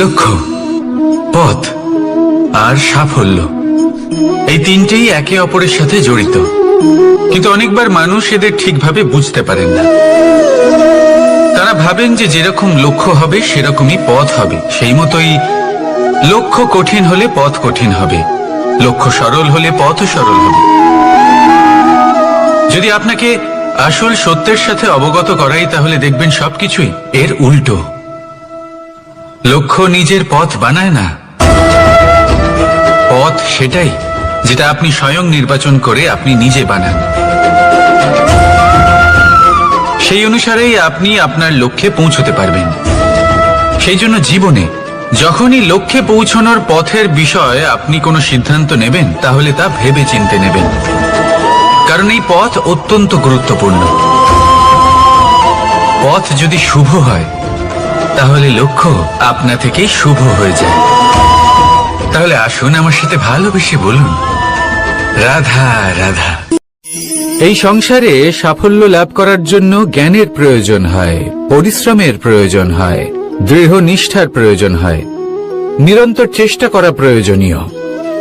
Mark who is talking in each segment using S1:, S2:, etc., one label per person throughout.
S1: লক্ষ্য, পথ আর সাফল্য, এই তিনটেই একে অপরের সাথে জড়িত। কিন্তু অনেকবার মানুষ এদের ঠিকভাবে বুঝতে পারেন না। তারা ভাবেন যে যেরকম লক্ষ্য হবে সেরকমই পথ হবে, সেই মতোই লক্ষ্য কঠিন হলে পথ কঠিন হবে, লক্ষ্য সরল হলে পথও সরল হবে। যদি আপনাকে আসল সত্যের সাথে অবগত করাই, তাহলে দেখবেন সবকিছুই এর উল্টো। লক্ষ্য নিজের পথ বানায় না, পথ সেটাই যেটা আপনি স্বয়ং নির্বাচন করে আপনি নিজে বানান। সেই অনুসারেই আপনি আপনার লক্ষ্যে পৌঁছতে পারবেন। সেই জন্য জীবনে যখনই লক্ষ্যে পৌঁছানোর পথের বিষয়ে আপনি কোনো সিদ্ধান্ত নেবেন, তাহলে তা ভেবে চিন্তে নেবেন, কারণ এই পথ অত্যন্ত গুরুত্বপূর্ণ। পথ যদি শুভ হয়, তাহলে লক্ষ্য আপনা থেকেই শুভ হয়ে যায়। তাহলে আসুন আমার সাথে ভালোবেসে বলুন, রাধা রাধা। এই সংসারে সাফল্য লাভ করার জন্য জ্ঞানের প্রয়োজন হয়, পরিশ্রমের প্রয়োজন হয়, দৃঢ় নিষ্ঠার প্রয়োজন হয়, নিরন্তর চেষ্টা করা প্রয়োজনীয়।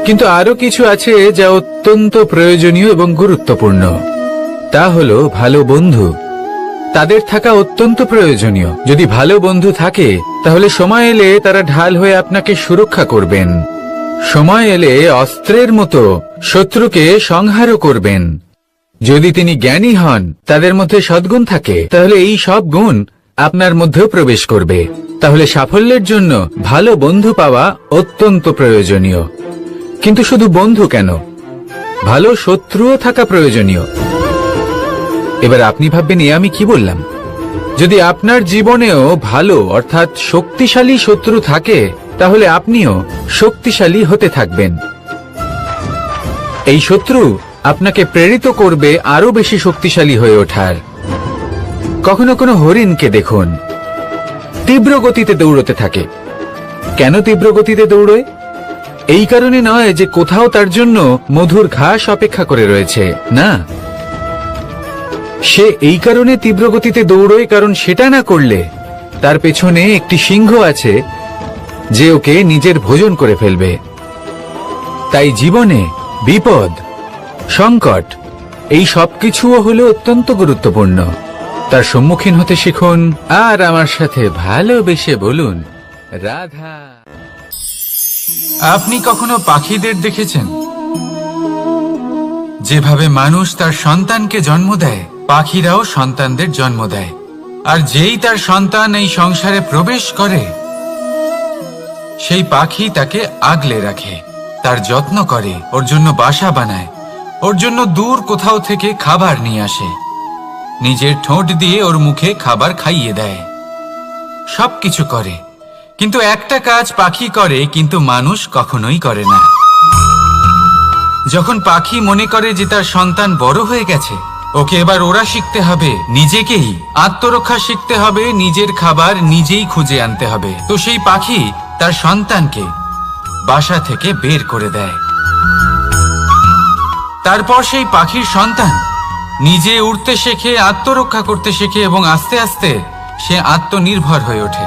S1: কিন্তু আরো কিছু আছে যা অত্যন্ত প্রয়োজনীয় এবং গুরুত্বপূর্ণ। তা হলো ভালো বন্ধু। তাদের থাকা অত্যন্ত প্রয়োজনীয়। যদি ভালো বন্ধু থাকে, তাহলে সময় এলে তারা ঢাল হয়ে আপনাকে সুরক্ষা করবেন। সময় এলে অস্ত্রের মতো শত্রুকে সংহারও করবেন। যদি তিনি জ্ঞানী হন, তাদের মধ্যে সদ্গুণ থাকে, তাহলে এই সব গুণ আপনার মধ্যেও প্রবেশ করবে। তাহলে সাফল্যের জন্য ভালো বন্ধু পাওয়া অত্যন্ত প্রয়োজনীয়। কিন্তু শুধু বন্ধু কেন, ভালো শত্রুও থাকা প্রয়োজনীয়। এবার আপনি ভাববেন, আমি কি বললাম? যদি আপনার জীবনেও ভালো অর্থাৎ শক্তিশালী শত্রু থাকে, তাহলে আপনিও শক্তিশালী হতে থাকবেন। এই শত্রু আপনাকে প্রেরিত করবে আরো বেশি শক্তিশালী হয়ে ওঠার। কখনো কোনো হরিণকে দেখুন, তীব্র গতিতে দৌড়তে থাকে। কেন তীব্র গতিতে দৌড়য়? এই কারণে নয় যে কোথাও তার জন্য মধুর ঘাস অপেক্ষা করে রয়েছে, না। সে এই কারণে তীব্র গতিতে দৌড়য় কারণ সেটা না করলে তার পেছনে একটি সিংহ আছে যে ওকে নিজের ভোজন করে ফেলবে। তাই জীবনে বিপদ, সংকট, এই সবকিছুও হলো অত্যন্ত গুরুত্বপূর্ণ। তার সম্মুখীন হতে শিখুন আর আমার সাথে ভালোবেসে বলুন, রাধা। আপনি কখনো পাখিদের দেখেছেন? যেভাবে মানুষ তার সন্তানকে জন্ম দেয়, পাখিরাও সন্তানদের জন্ম দেয়। আর যেই তার সন্তান এই সংসারে প্রবেশ করে, সেই পাখি তাকে আগলে রাখে, তার যত্ন করে, ওর জন্য বাসা বানায়, ওর জন্য দূর কোথাও থেকে খাবার নিয়ে আসে, নিজের ঠোঁট দিয়ে ওর মুখে খাবার খাইয়ে দেয়, সবকিছু করে। কিন্তু একটা কাজ পাখি করে, কিন্তু মানুষ কখনোই করে না। যখন পাখি মনে করে যে তার সন্তান বড় হয়ে গেছে, ওকে এবার ওরা শিখতে হবে, নিজেকেই আত্মরক্ষা শিখতে হবে, নিজের খাবার নিজেই খুঁজে আনতে হবে, তো সেই পাখি তার সন্তানকে বাসা থেকে বের করে দেয়। তারপর সেই পাখির সন্তান নিজে উড়তে শেখে, আত্মরক্ষা করতে শেখে এবং আস্তে আস্তে সে আত্মনির্ভর হয়ে ওঠে।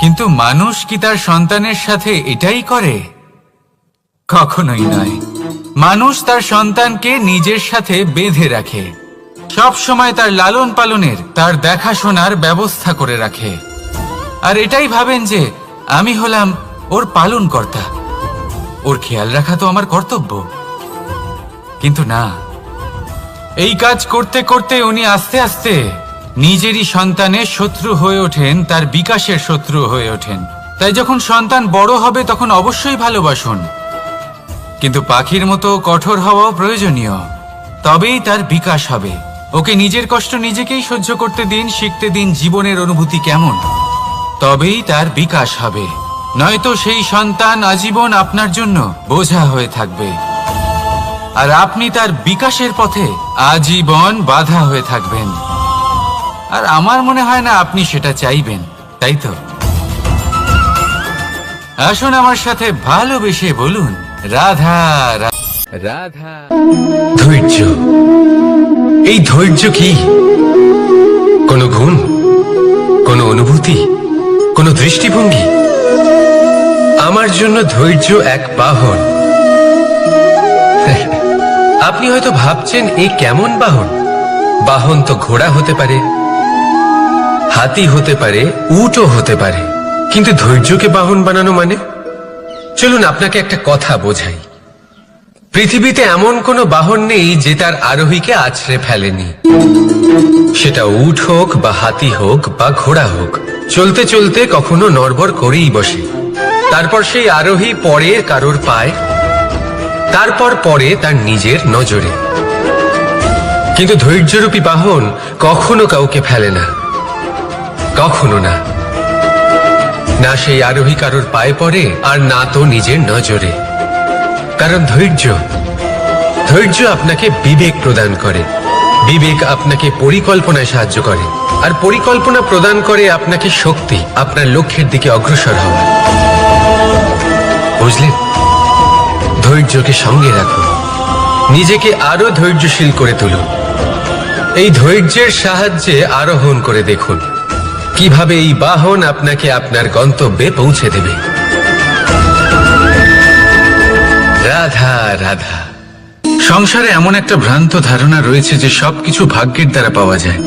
S1: কিন্তু মানুষ কি তার সন্তানের সাথে এটাই করে? কখনোই নয়। মানুষ তার সন্তানকে নিজের সাথে বেঁধে রাখে, সব সময় তার লালন পালনের, তার দেখাশোনার ব্যবস্থা করে রাখে, আর এটাই ভাবেন যে আমি হলাম ওর পালনকর্তা, ওর খেয়াল রাখা তো আমার কর্তব্য। কিন্তু না, এই কাজ করতে করতে উনি আস্তে আস্তে নিজেরই সন্তানের শত্রু হয়ে ওঠেন, তার বিকাশের শত্রু হয়ে ওঠেন। তাই যখন সন্তান বড় হবে তখন অবশ্যই ভালোবাসুন, কিন্তু পাখির মতো কঠোর হওয়াও প্রয়োজনীয়, তবেই তার বিকাশ হবে। ওকে নিজের কষ্ট নিজেকেই সহ্য করতে দিন, শিখতে দিন জীবনের অনুভূতি কেমন, তবেই তার বিকাশ হবে। নয়তো সেই সন্তান আজীবন আপনার জন্য বোঝা হয়ে থাকবে, আর আপনি তার বিকাশের পথে আজীবন বাধা হয়ে থাকবেন। আর আমার মনে হয় না আপনি সেটা চাইবেন, তাই তো? আসুন আমার সাথে ভালোবেসে বলুন, রাধা রাধা। ধৈর্য, এই ধৈর্য কি কোনো গুণ, কোনো অনুভূতি, কোনো দৃষ্টিভঙ্গি,
S2: আমার জন্য ধৈর্য এক বাহন। আপনি হয়তো ভাবছেন এই কেমন বাহন? বাহন তো ঘোড়া হতে পারে, হাতি হতে পারে, উটও হতে পারে, কিন্তু ধৈর্যকে বাহন বানানো মানে? চলুন আপনাকে একটা কথা বোঝাই। পৃথিবীতে এমন কোনো বাহন নেই যে তার আরোহীকে আছড়ে ফেলেনি। সেটা উট হোক বা হাতি হোক বা ঘোড়া হোক, চলতে চলতে কখনো নড়বড় করেই বসে। তারপর সেই আরোহী পরে কারোর পায়, তারপর পরে তার নিজের নজরে। কিন্তু ধৈর্যরূপী বাহন কখনো কাউকে ফেলে না, কখনো না। না সেই আরোহী কারোর পায়ে পড়ে, আর না তো নিজের নজরে। কারণ ধৈর্য আপনাকে বিবেক প্রদান করে, বিবেক আপনাকে পরিকল্পনায় সাহায্য করে, আর পরিকল্পনা প্রদান করে আপনাকে শক্তি, আপনার লক্ষ্যের দিকে অগ্রসর হওয়ার। বুঝলেন? ধৈর্যকে সঙ্গে রাখুন, নিজেকে আরো ধৈর্যশীল করে তুলুন। এই ধৈর্যের সাহায্যে আরোহণ করে দেখুন কিভাবে এই বাহন আপনাকে আপনার গন্তব্যে পৌঁছে দেবে। রাধা রাধা।
S1: সংসারে এমন একটা ভ্রান্ত ধারণা রয়েছে যে সবকিছু ভাগ্যের দ্বারা পাওয়া যায়,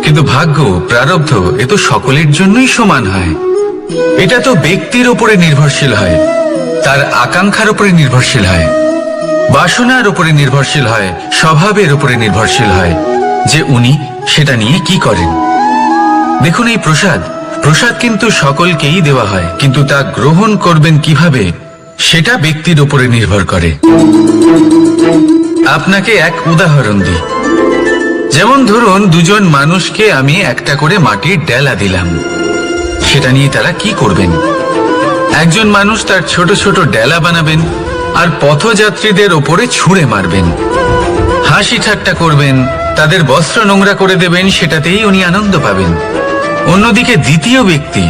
S1: কিন্তু ভাগ্য, প্রারব্ধ এ তো সকলের জন্যই সমান হয়। এটা তো ব্যক্তির উপরে নির্ভরশীল হয়, তার আকাঙ্ক্ষার উপরে নির্ভরশীল হয়, বাসনার উপরে নির্ভরশীল হয়, স্বভাবের উপরে নির্ভরশীল হয় যে উনি সেটা নিয়ে কি করেন। দেখুন, এই প্রসাদ কিন্তু সকলকেই দেওয়া হয়, কিন্তু তা গ্রহণ করবেন কিভাবে সেটা ব্যক্তির উপরে নির্ভর করে। আপনাকে এক উদাহরণ দিই। যেমন ধরুন, দুজন মানুষকে আমি একটা করে মাটির ডেলা দিলাম, সেটা নিয়ে তারা কি করবেন? একজন মানুষ তার ছোট ছোট ডেলা বানাবেন আর পথযাত্রীদের ওপরে ছুঁড়ে মারবেন, হাসি ঠাট্টা করবেন, তাদের বস্ত্র নোংরা করে দেবেন, সেটাতেই উনি আনন্দ পাবেন। অন্যদিকে দ্বিতীয় ব্যক্তি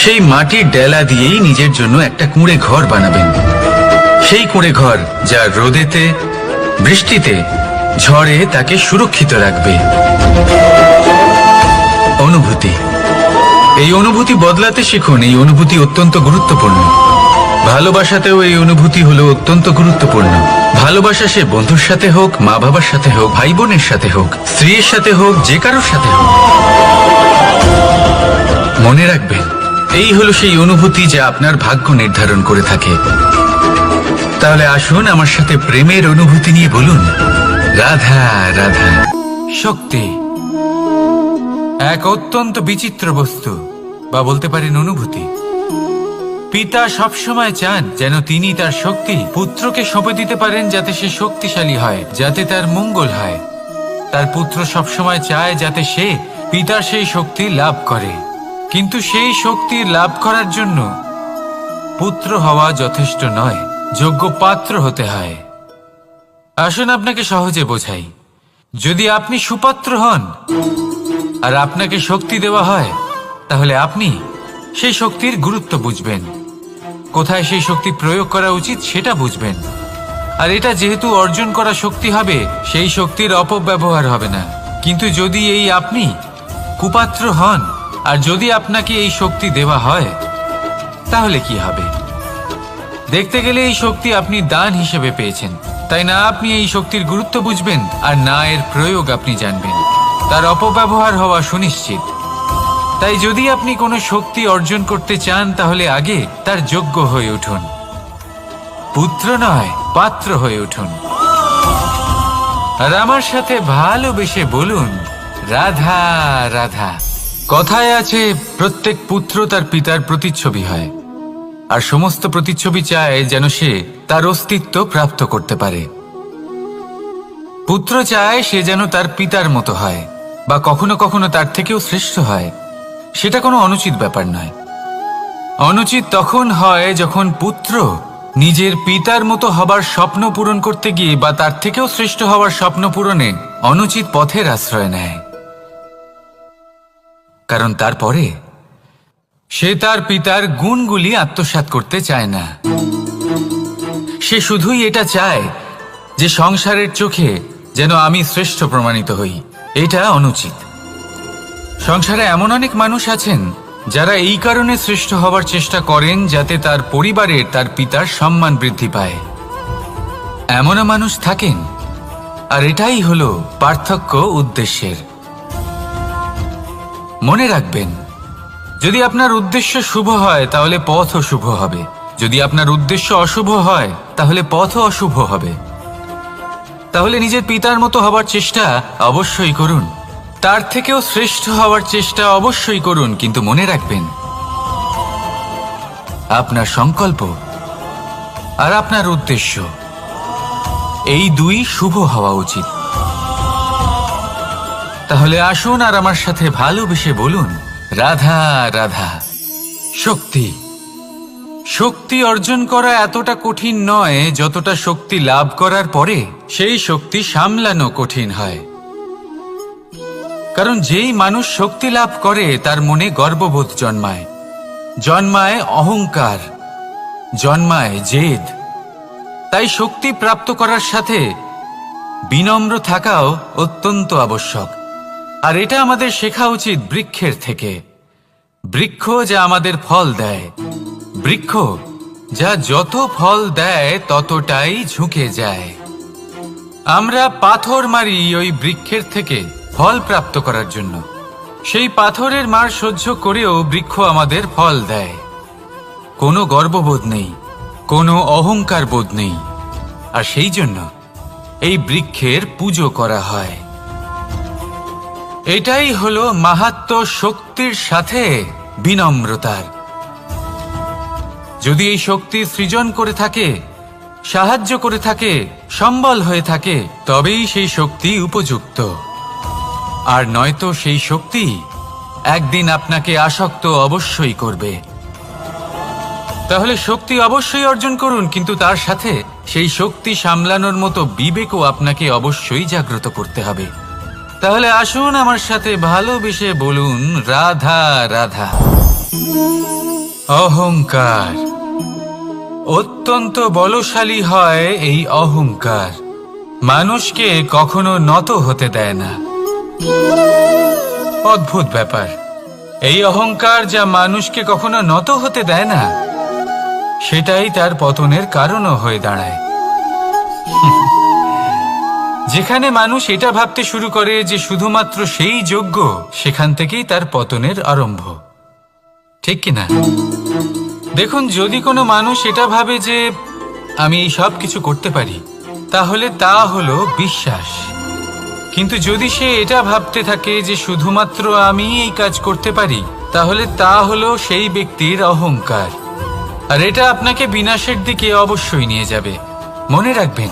S1: সেই মাটির ডেলা দিয়েই নিজের জন্য একটা কুঁড়ে ঘর বানাবেন। সেই কুঁড়ে ঘর যা রোদেতে, বৃষ্টিতে, ঝড়ে তাকে সুরক্ষিত রাখবে। অনুভূতি, এই অনুভূতি বদলাতে শিখুন। এই অনুভূতি অত্যন্ত গুরুত্বপূর্ণ। ভালোবাসাতেও এই অনুভূতি হলো অত্যন্ত গুরুত্বপূর্ণ। ভালোবাসা সে বন্ধুর সাথে হোক, মা বাবার সাথে হোক, ভাই বোনের সাথে হোক, স্ত্রীর সাথে হোক, যে কারোর সাথে হোক। মনে রাখবেন, এই হলো সেই অনুভূতি যা আপনার ভাগ্য নির্ধারণ করে থাকে। তাহলে আসুন আমার সাথে প্রেমের অনুভূতি নিয়ে বলুন, রাধা রাধা। শক্তি এক অত্যন্ত বিচিত্র বস্তু, বা বলতে পারেন অনুভূতি। পিতা সবসময় চান যেন তিনি তার শক্তি পুত্রকে সঁপে দিতে পারেন, যাতে সে শক্তিশালী হয়, যাতে তার মঙ্গল হয়। তার পুত্র সবসময় চায় যাতে সে পিতার সেই শক্তি লাভ করে, কিন্তু সেই শক্তি লাভ করার জন্য পুত্র হওয়া যথেষ্ট নয়, যোগ্য পাত্র হতে হয়। আসুন আপনাকে সহজে বোঝাই। যদি আপনি সুপাত্র হন আর আপনাকে শক্তি দেওয়া হয়, তাহলে আপনি সেই শক্তির গুরুত্ব বুঝবেন, কোথায় সেই শক্তি প্রয়োগ করা উচিত সেটা বুঝবেন। আর এটা যেহেতু অর্জন করা শক্তি হবে, সেই শক্তির অপব্যবহার হবে না। কিন্তু যদি এই আপনি কুপাত্র হন আর যদি আপনাকে এই শক্তি দেওয়া হয়, তাহলে কি হবে? দেখতে গেলে এই শক্তি আপনি দান হিসেবে পেয়েছেন, তাই না আপনি এই শক্তির গুরুত্ব বুঝবেন, আর না এর প্রয়োগ আপনি জানবেন। তার অপব্যবহার হওয়া সুনিশ্চিত। তাই যদি আপনি কোনো শক্তি অর্জন করতে চান, তাহলে আগে তার যোগ্য হয়ে উঠুন। পুত্র নয়, পাত্র হয়ে উঠুন। আর আমার সাথে ভালোবেসে বলুন, রাধা রাধা। কথায় আছে, প্রত্যেক পুত্র তার পিতার প্রতিচ্ছবি হয়, আর সমস্ত প্রতিচ্ছবি চায় যেন সে তার অস্তিত্ব প্রাপ্ত করতে পারে। পুত্র চায় সে যেন তার পিতার মতো হয়, বা কখনো কখনো তার থেকেও শ্রেষ্ঠ হয়। সেটা কোনো অনুচিত ব্যাপার নয়। অনুচিত তখন হয় যখন পুত্র নিজের পিতার মতো হবার স্বপ্ন পূরণ করতে গিয়ে বা তার থেকেও শ্রেষ্ঠ হওয়ার স্বপ্ন পূরণে অনুচিত পথের আশ্রয় নেয়। কারণ তারপরে সে তার পিতার গুণগুলি আত্মসাৎ করতে চায় না। সে শুধুই এটা চায় যে সংসারের চোখে যেন আমি শ্রেষ্ঠ প্রমাণিত হই। এটা অনুচিত। সংসারে এমন অনেক মানুষ আছেন যারা এই কারণে শ্রেষ্ঠ হবার চেষ্টা করেন যাতে তার পরিবারের তার পিতার সম্মান বৃদ্ধি পায়, এমনও মানুষ থাকেন। আর এটাই হলো পার্থক্য উদ্দেশ্যের। মনে রাখবেন, যদি আপনার উদ্দেশ্য শুভ হয় তাহলে পথও শুভ হবে, যদি আপনার উদ্দেশ্য অশুভ হয় তাহলে পথও অশুভ হবে। তাহলে নিজের পিতার মতো হবার চেষ্টা অবশ্যই করুন, তার থেকেও শ্রেষ্ঠ হওয়ার চেষ্টা অবশ্যই করুন, কিন্তু মনে রাখবেন আপনার সংকল্প আর আপনার উদ্দেশ্য এই দুই শুভ হওয়া উচিত। তাহলে আসুন আর আমার সাথে ভালোবেসে বলুন, রাধা রাধা। শক্তি শক্তি অর্জন করা এতটা কঠিন নয় যতটা শক্তি লাভ করার পরে সেই শক্তি সামলানো কঠিন হয়। কারণ যেই মানুষ শক্তি লাভ করে তার মনে গর্ববোধ জন্মায়, জন্মায় অহংকার, জন্মায় জেদ। তাই শক্তি প্রাপ্ত করার সাথে বিনম্র থাকাও অত্যন্ত আবশ্যক। আর এটা আমাদের শেখা উচিত বৃক্ষের থেকে। বৃক্ষ যা আমাদের ফল দেয়, বৃক্ষ যা যত ফল দেয় ততটাই ঝুঁকে যায়। আমরা পাথর মারি ওই বৃক্ষের থেকে ফল প্রাপ্ত করার জন্য। সেই পাথরের মার সহ্য করেও বৃক্ষ আমাদের ফল দেয়। কোনো গর্ববোধ নেই, কোনো অহংকার বোধ নেই। আর সেই জন্য এই বৃক্ষের পুজো করা হয়। এটাই হলো মাহাত্ম্য শক্তির সাথে বিনম্রতার। যদি এই শক্তি সৃজন করে থাকে, সাহায্য করে থাকে, সম্বল হয়ে থাকে, তবেই সেই শক্তি উপযুক্ত। আর নয়তো সেই শক্তি একদিন আপনাকে আসক্ত অবশ্যই করবে। তাহলে শক্তি অবশ্যই অর্জন করুন, কিন্তু তার সাথে সেই শক্তি সামলানোর মতো বিবেকও আপনাকে অবশ্যই জাগ্রত করতে হবে। তাহলে আসুন আমার সাথে ভালোবেসে বলুন, রাধা রাধা। অহংকার অত্যন্ত বলশালী হয়। এই অহংকার মানুষকে কখনো নত হতে দেয় না। অদ্ভুত ব্যাপার, এই অহংকার যা মানুষকে কখনো নত হতে দেয় না, সেটাই তার পতনের কারণও হয়ে দাঁড়ায়। যেখানে মানুষ এটা ভাবতে শুরু করে যে শুধুমাত্র সেই যোগ্য, সেখান থেকেই তার পতনের আরম্ভ। ঠিক কিনা? দেখুন, যদি কোনো মানুষ এটা ভাবে যে আমি এই সব কিছু করতে পারি, তাহলে তা হলো বিশ্বাস। কিন্তু যদি সে এটা ভাবতে থাকে যে শুধুমাত্র আমি এই কাজ করতে পারি, তাহলে তা হলো সেই ব্যক্তির অহংকার। আর এটা আপনাকে বিনাশের দিকে অবশ্যই নিয়ে যাবে। মনে রাখবেন,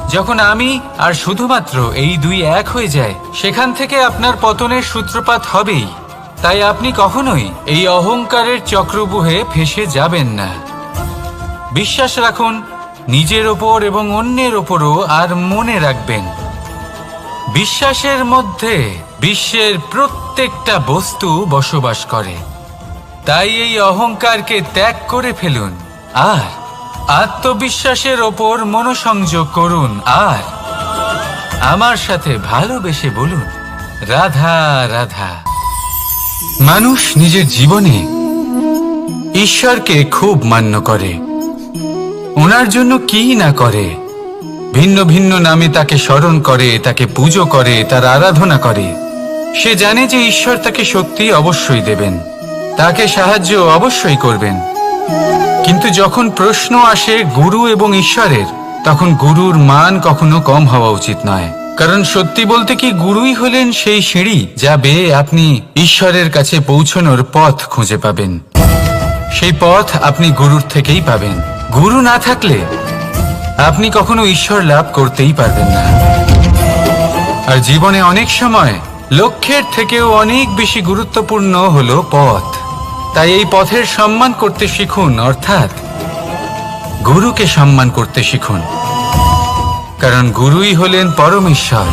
S1: যখন আমি আর শুধুমাত্র এই দুই এক হয়ে যায়, সেখান থেকে আপনার পতনের সূত্রপাত হবেই। তাই আপনি কখনোই এই অহংকারের চক্রব্যূহে ফেঁসে যাবেন না। বিশ্বাস রাখুন নিজের ওপর এবং অন্যের ওপরও। আর মনে রাখবেন, বিশ্বাসের মধ্যে বিশ্বের প্রত্যেকটা বস্তু বসবাস করে। তাই এই অহংকারকে ত্যাগ করে ফেলুন আর আত্মবিশ্বাসের ওপর মনোসংযোগ করুন। আর আমার সাথে ভালোবেসে বলুন, রাধা রাধা। মানুষ নিজের জীবনে ঈশ্বরকে খুব মান্য করে, ওনার জন্য কি না করে। ভিন্ন ভিন্ন নামে তাকে স্মরণ করে, তাকে পুজো করে, তার আরাধনা করে। সে জানে যে ঈশ্বর তাকে শক্তি অবশ্যই দেবেন, তাকে সাহায্য অবশ্যই করবেন। কিন্তু যখন প্রশ্ন আসে গুরু এবং ঈশ্বরের, তখন গুরুর মান কখনো কম হওয়া উচিত নয়। কারণ সত্যি বলতে কি, গুরুই হলেন সেই সিঁড়ি যা বেয়ে আপনি ঈশ্বরের কাছে পৌঁছানোর পথ খুঁজে পাবেন। সেই পথ আপনি গুরুর থেকেই পাবেন। গুরু না থাকলে আপনি কখনো ঈশ্বর লাভ করতেই পারবেন না। আর জীবনে অনেক সময় লক্ষ্যের থেকেও অনেক বেশি গুরুত্বপূর্ণ হলো পথ। তাই এই পথের সম্মান করতে শিখুন, অর্থাৎ গুরুকে সম্মান করতে শিখুন। কারণ গুরুই হলেন পরমেশ্বর।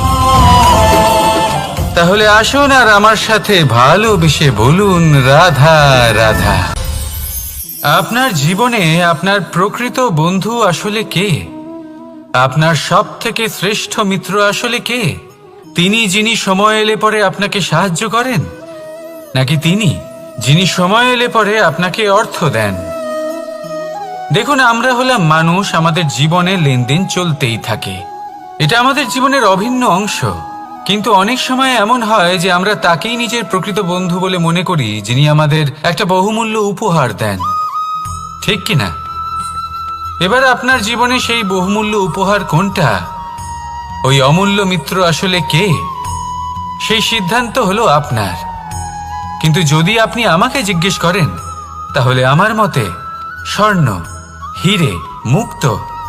S1: তাহলে আসুন আর আমার সাথে ভালোবেসে বলুন, রাধা রাধা। আপনার জীবনে আপনার প্রকৃত বন্ধু আসলে কে? আপনার সব থেকে শ্রেষ্ঠ মিত্র আসলে কে? তিনি যিনি সময় এলে পরে আপনাকে সাহায্য করেন, নাকি তিনি যিনি সময় এলে পরে আপনাকে অর্থ দেন। দেখুন, আমরা হলাম মানুষ, আমাদের জীবনে লেনদেন চলতেই থাকে, এটা আমাদের জীবনের অভিন্ন অংশ। কিন্তু অনেক সময় এমন হয় যে আমরা তাকেই নিজের প্রকৃত বন্ধু বলে মনে করি, যিনি আমাদের একটা বহুমূল্য উপহার দেন, ঠিক কিনা? এবার আপনার জীবনে সেই বহুমূল্য উপহার কোনটা, ওই অমূল্য মিত্র আসলে কে, সেই সিদ্ধান্ত হলো আপনার। কিন্তু যদি আপনি আমাকে জিজ্ঞেস করেন, তাহলে আমার মতে স্বর্ণ, হিরে, মুক্ত,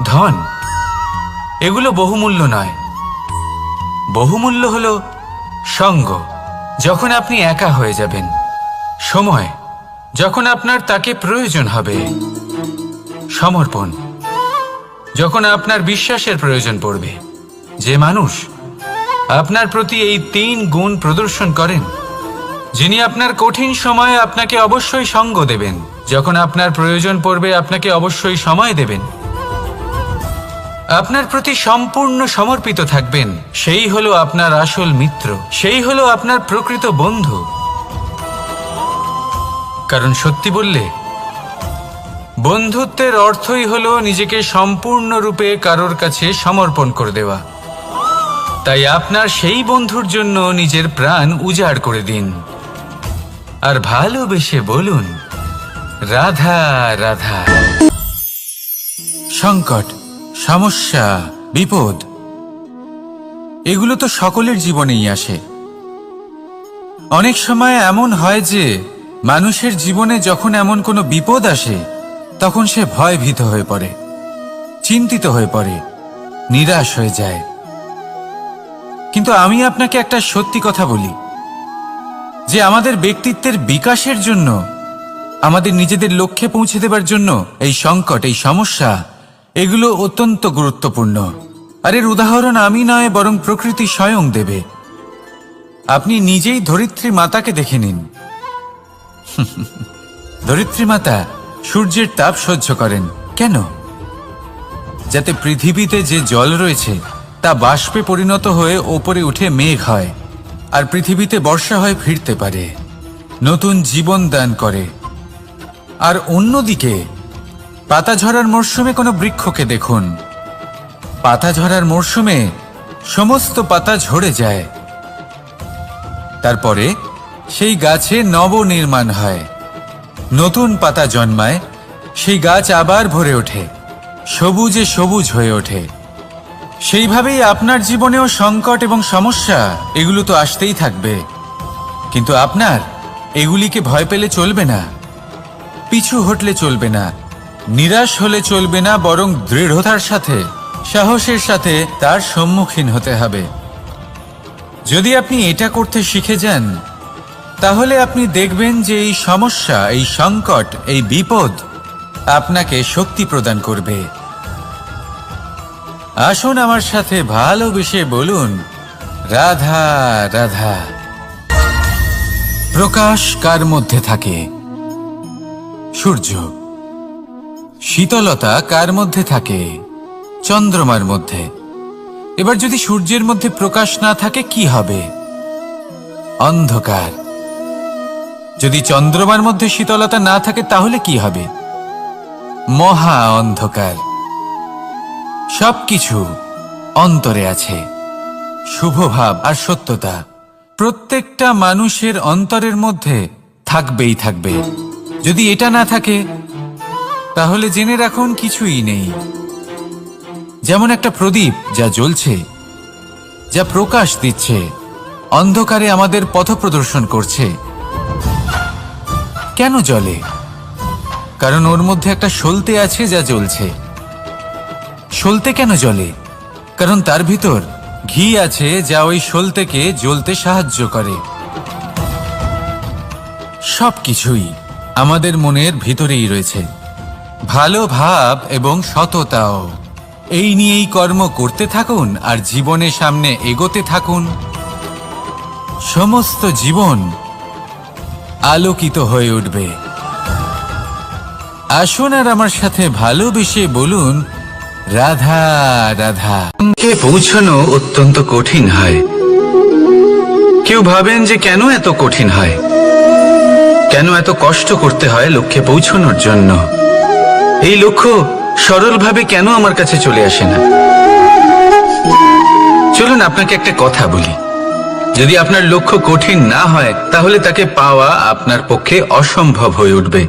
S1: ধন এগুলো বহুমূল্য নয়। বহুমূল্য হলো সঙ্গ, যখন আপনি একা হয়ে যাবেন, সময়, যখন আপনার তাকে প্রয়োজন হবে, সমর্পণ, যখন আপনার বিশ্বাসের প্রয়োজন পড়বে। যে মানুষ আপনার প্রতি এই 3 গুণ প্রদর্শন করেন, যিনি আপনার কঠিন সময়ে আপনাকে অবশ্যই সঙ্গ দেবেন, যখন আপনার প্রয়োজন পড়বে আপনাকে অবশ্যই সময় দেবেন, আপনার প্রতি সম্পূর্ণ সমর্পিত থাকবেন, সেই হলো আপনার আসল মিত্র, সেই হলো আপনার প্রকৃত বন্ধু। কারণ সত্যি বললে, বন্ধুত্বের অর্থই হলো নিজেকে সম্পূর্ণরূপে কারোর কাছে সমর্পণ করে দেওয়া। তাই আপনার সেই বন্ধুর জন্য নিজের প্রাণ উজাড় করে দিন, আর ভালোবেসে বলুন, রাধা রাধা। সংকট, সমস্যা, বিপদ এগুলো তো সকলের জীবনেই আসে। অনেক সময় এমন হয় যে মানুষের জীবনে যখন এমন কোনো বিপদ আসে, তখন সে ভয়ভীত হয়ে পড়ে, চিন্তিত হয়ে পড়ে, নিরাশ হয়ে যায়। কিন্তু আমি আপনাকে একটা সত্যি কথা বলি, যে আমাদের ব্যক্তিত্বের বিকাশের জন্য, আমাদের নিজেদের লক্ষ্যে পৌঁছে দেবার জন্য এই সংকট, এই সমস্যা এগুলো অত্যন্ত গুরুত্বপূর্ণ। আর এর উদাহরণ আমি নয়, বরং প্রকৃতি স্বয়ং দেবে। আপনি নিজেই ধরিত্রী মাতাকে দেখে নিন। ধরিত্রী মাতা সূর্যের তাপ সহ্য করেন কেন? যাতে পৃথিবীতে যে জল রয়েছে তা বাষ্পে পরিণত হয়ে ওপরে উঠে মেঘ হয়, আর পৃথিবীতে বর্ষা হয়ে ফিরতে পারে, নতুন জীবন দান করে। আর অন্যদিকে পাতা ঝরার মরশুমে কোনো বৃক্ষকে দেখুন, পাতা ঝরার মরশুমে সমস্ত পাতা ঝরে যায়, তারপরে সেই গাছে নবনির্মাণ হয়, নতুন পাতা জন্মায়, সেই গাছ আবার ভরে ওঠে, সবুজে সবুজ হয়ে ওঠে। সেইভাবেই আপনার জীবনেও সংকট এবং সমস্যা এগুলো তো আসতেই থাকবে, কিন্তু আপনার এগুলিকে ভয় পেলে চলবে না, পিছু হটলে চলবে না, নিরাশ হলে চলবে না, বরং দৃঢ়তার সাথে, সাহসের সাথে তার সম্মুখীন হতে হবে। যদি আপনি এটা করতে শিখে যান, তাহলে আপনি দেখবেন যে এই সমস্যা, এই সংকট, এই বিপদ আপনাকে শক্তি প্রদান করবে। আসুন আমার সাথে ভালোবেসে বলুন, রাধা রাধা। প্রকাশ কার মধ্যে থাকে? সূর্য। শীতলতা কার মধ্যে থাকে? চন্দ্রমার মধ্যে। এবার যদি সূর্যের মধ্যে প্রকাশ না থাকে কি হবে? অন্ধকার। যদি চন্দ্রমার মধ্যে শীতলতা না থাকে তাহলে কি হবে? মহা অন্ধকার। সবকিছু অন্তরে আছে, শুভভাব আর সত্যতা প্রত্যেকটা মানুষের অন্তরের মধ্যে থাকবেই থাকবে। যদি এটা না থাকে তাহলে জেনে রাখুন কিছুই নেই। যেমন একটা প্রদীপ যা জ্বলছে, যা প্রকাশ দিচ্ছে, অন্ধকারে আমাদের পথ প্রদর্শন করছে। কেন জ্বলে? কারণ ওর মধ্যে একটা সলতে আছে যা জ্বলছে। সলতে কেন জ্বলে? কারণ তার ভিতর ঘি আছে যা ওই সলতেকে জ্বলতে সাহায্য করে। সবকিছুই আমাদের মনের ভিতরেই রয়েছে, ভালো ভাব এবং সততাও। এই নিয়েই কর্ম করতে থাকুন আর জীবনে সামনে এগোতে থাকুন। সমস্ত জীবন আলোকিত হয়ে উঠবে। আসুন আর আমার সাথে ভালোবেসে বলুন, রাধা রাধা। পৌঁছানো অত্যন্ত কঠিন হয়। কেউ ভাবেন যে কেন এত কঠিন হয়, কেন এত কষ্ট করতে হয় লক্ষ্যে পৌঁছানোর জন্য? এই লক্ষ্য সরলভাবে কেন আমার কাছে চলে আসে না? চলুন আপনাকে একটা কথা বলি, যদি আপনার লক্ষ্য কঠিন না হয় তাহলে তাকে পাওয়া আপনার পক্ষে অসম্ভব হয়ে উঠবে।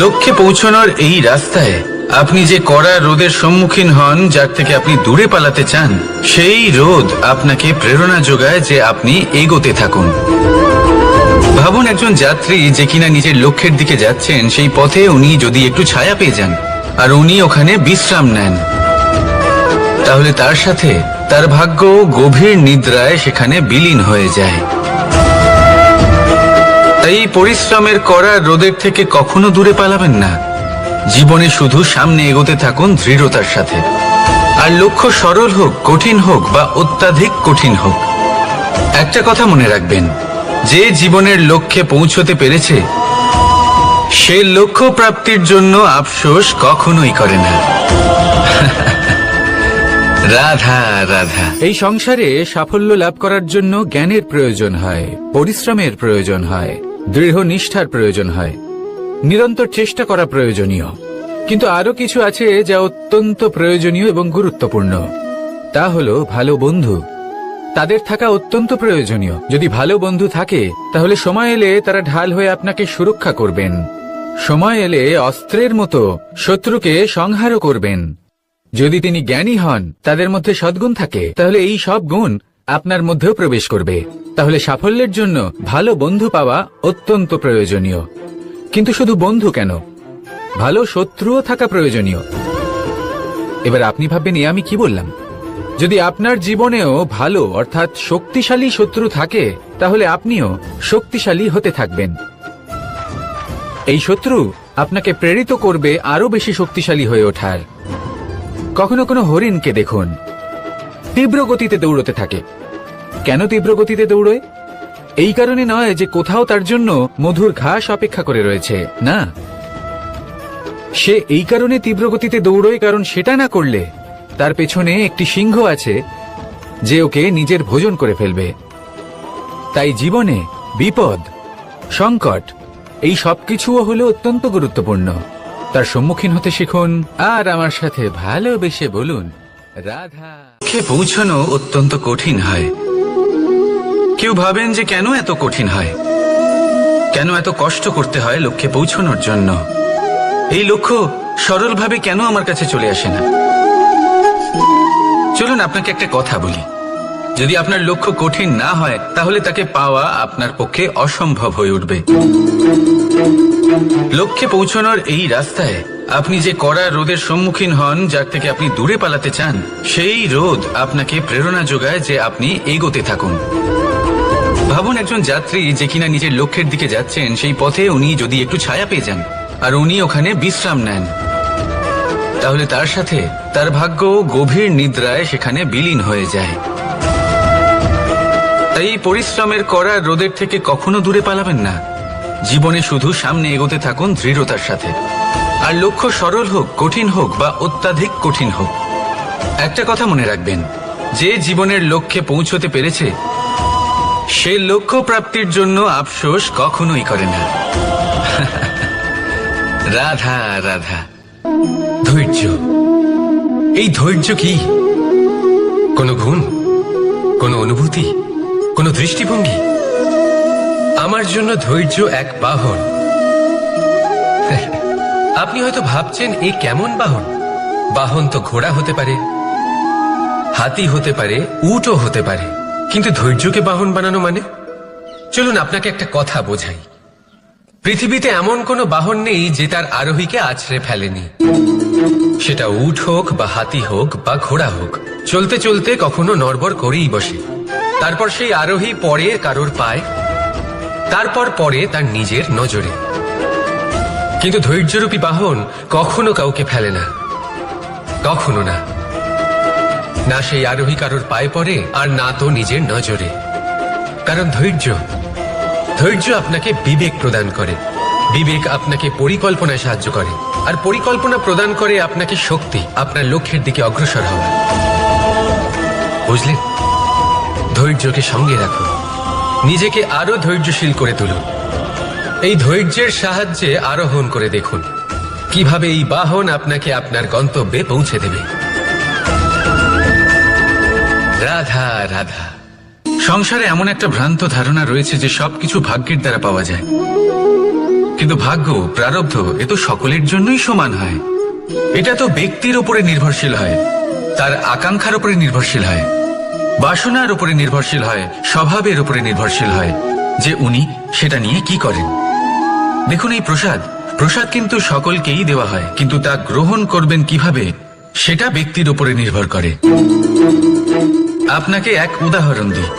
S1: লক্ষ্যে পৌঁছানোর এই রাস্তায় আপনি যে কড়া রোদের সম্মুখীন হন, যার থেকে আপনি দূরে পালাতে চান, সেই রোদ আপনাকে প্রেরণা যোগায় যে আপনি এগোতে থাকুন। ভাবুন একজন যাত্রী যে কিনা নিজের লক্ষ্যের দিকে যাচ্ছেন, সেই পথে উনি যদি একটু ছায়া পেয়ে যান আর উনি ওখানে বিশ্রাম নেন, তাহলে তার সাথে তার ভাগ্য গভীর নিদ্রায় সেখানে বিলীন হয়ে যায়। তাই এই পরিশ্রমের করা রোদের থেকে কখনো দূরে পালাবেন না। জীবনে শুধু সামনে এগোতে থাকুন দৃঢ়তার সাথে। আর লক্ষ্য সরল হোক, কঠিন হোক বা অত্যাধিক কঠিন হোক, একটা কথা মনে রাখবেন, যে জীবনের লক্ষ্যে পৌঁছতে পেরেছে সে লক্ষ্য প্রাপ্তির জন্য আফসোস কখনোই করে না। রাধা রাধা।
S3: এই সংসারে সাফল্য লাভ করার জন্য জ্ঞানের প্রয়োজন হয়, পরিশ্রমের প্রয়োজন হয়, দৃঢ় নিষ্ঠার প্রয়োজন হয়, নিরন্তর চেষ্টা করা প্রয়োজনীয়। কিন্তু আরো কিছু আছে যা অত্যন্ত প্রয়োজনীয় এবং গুরুত্বপূর্ণ। তা হলো ভালো বন্ধু। তাদের থাকা অত্যন্ত প্রয়োজনীয়। যদি ভালো বন্ধু থাকে তাহলে সময় এলে তারা ঢাল হয়ে আপনাকে সুরক্ষা করবেন। সময় এলে অস্ত্রের মতো শত্রুকে সংহারও করবেন। যদি তিনি জ্ঞানী হন, তাদের মধ্যে সদ্গুণ থাকে, তাহলে এই সব গুণ আপনার মধ্যেও প্রবেশ করবে। তাহলে সাফল্যের জন্য ভালো বন্ধু পাওয়া অত্যন্ত প্রয়োজনীয়। কিন্তু শুধু বন্ধু কেন, ভালো শত্রুও থাকা প্রয়োজনীয়। এবার আপনি ভাববেন, আমি কি বললাম? যদি আপনার জীবনেও ভালো অর্থাৎ শক্তিশালী শত্রু থাকে, তাহলে আপনিও শক্তিশালী হতে থাকবেন। এই শত্রু আপনাকে প্রেরিত করবে আরো বেশি শক্তিশালী হয়ে ওঠার। কখনো কোনো হরিণকে দেখুন, তীব্র গতিতে দৌড়তে থাকে। কেন তীব্র গতিতে দৌড়য়? এই কারণে নয় যে কোথাও তার জন্য মধুর ঘাস অপেক্ষা করে রয়েছে, না। সে এই কারণে তীব্র গতিতে দৌড়য় কারণ সেটা না করলে তার পেছনে একটি সিংহ আছে যে ওকে নিজের ভোজন করে ফেলবে। তাই জীবনে বিপদ, সংকট, এই সবকিছুও হলো অত্যন্ত গুরুত্বপূর্ণ। তার সম্মুখীন হতে শিখুন আর আমার সাথে ভালোবেসে বলুন, রাধা।
S1: লক্ষ্যে পৌঁছানো অত্যন্ত কঠিন হয়। কেউ ভাবেন যে কেন এত কঠিন হয়, কেন এত কষ্ট করতে হয় লক্ষ্যে পৌঁছানোর জন্য? এই লক্ষ্য সরলভাবে কেন আমার কাছে চলে আসে না? চলুন আপনাকে একটা কথা বলি, যদি আপনার লক্ষ্য কঠিন না হয় তাহলে তাকে পাওয়া আপনার পক্ষে অসম্ভব হয়ে উঠবে। লক্ষ্যে পৌঁছানোর এই রাস্তায় আপনি যে কড়া রোদের সম্মুখীন হন, যার থেকে আপনি দূরে পালাতে চান, সেই রোদ আপনাকে প্রেরণা যোগায় যে আপনি এগোতে থাকুন। ভাবুন একজন যাত্রী যে কিনা নিজের লক্ষ্যের দিকে যাচ্ছেন, সেই পথে উনি যদি একটু ছায়া পেয়ে যান আর উনি ওখানে বিশ্রাম নেন, তাহলে তার সাথে তার ভাগ্য গভীর নিদ্রায় সেখানে বিলীন হয়ে যায়। তাই এই পরিশ্রমের করা রোদের থেকে কখনো দূরে পালাবেন না। জীবনে শুধু সামনে এগোতে থাকুন দৃঢ়তার সাথে। আর লক্ষ্য সরল হোক, কঠিন হোক বা অত্যাধিক কঠিন হোক, একটা কথা মনে রাখবেন, যে জীবনের লক্ষ্যে পৌঁছতে পেরেছে সে লক্ষ্য প্রাপ্তির জন্য আফসোস কখনোই করে না। রাধা রাধা।
S2: ধৈর্য। এই ধৈর্য কি কোনো গুণ, কোনো অনুভূতি, কোনো দৃষ্টিভঙ্গি? আমার জন্য ধৈর্য এক বাহন। আপনি হয়তো ভাবছেন, এ কেমন বাহন? বাহন তো ঘোড়া হতে পারে, হাতি হতে পারে, উটও হতে পারে, কিন্তু ধৈর্যকে বাহন বানানো মানে? চলুন আপনাকে একটা কথা বোঝাই। পৃথিবীতে এমন কোনো বাহন নেই যে তার আরোহীকে আছড়ে ফেলেনি। সেটা উট হোক বা হাতি হোক বা ঘোড়া হোক, চলতে চলতে কখনো নড়বড় করেই বসে। তারপর সেই আরোহী পরে কারোর পায়, তারপর পরে তার নিজের নজরে। কিন্তু ধৈর্যরূপী বাহন কখনো কাউকে ফেলে না, কখনো না। না সেই আরোহী কারোর পায়ে পড়ে আর না তো নিজের নজরে। কারণ ধৈর্য আপনাকে বিবেক প্রদান করে, বিবেক আপনাকে পরিকল্পনায় সাহায্য করে, আর পরিকল্পনা প্রদান করে আপনাকে শক্তি, আপনার লক্ষ্যের দিকে অগ্রসর হওয়ার। বুঝলেন? ধৈর্যকে সঙ্গে রাখুন, নিজেকে আরো ধৈর্যশীল করে তুলুন। এই ধৈর্যের সাহায্যে আরোহণ করে দেখুন কিভাবে এই বাহন আপনাকে আপনার গন্তব্যে পৌঁছে দেবে। রাধা রাধা।
S1: সংসারে এমন একটা ভ্রান্ত ধারণা রয়েছে যে সবকিছু ভাগ্যের দ্বারা পাওয়া যায়, কিন্তু ভাগ্য, প্রারব্ধ এ তো সকলের জন্যই সমান হয়। এটা তো ব্যক্তির উপরে নির্ভরশীল হয়, তার আকাঙ্ক্ষার উপরে নির্ভরশীল হয়, বাসনার উপরে নির্ভরশীল হয়, স্বভাবের উপরে নির্ভরশীল হয় যে উনি সেটা নিয়ে কি করেন। দেখুন, এই প্রসাদ কিন্তু সকলকেই দেওয়া হয়, কিন্তু তা গ্রহণ করবেন কিভাবে সেটা ব্যক্তির উপরে নির্ভর করে। আপনাকে এক উদাহরণ দিই।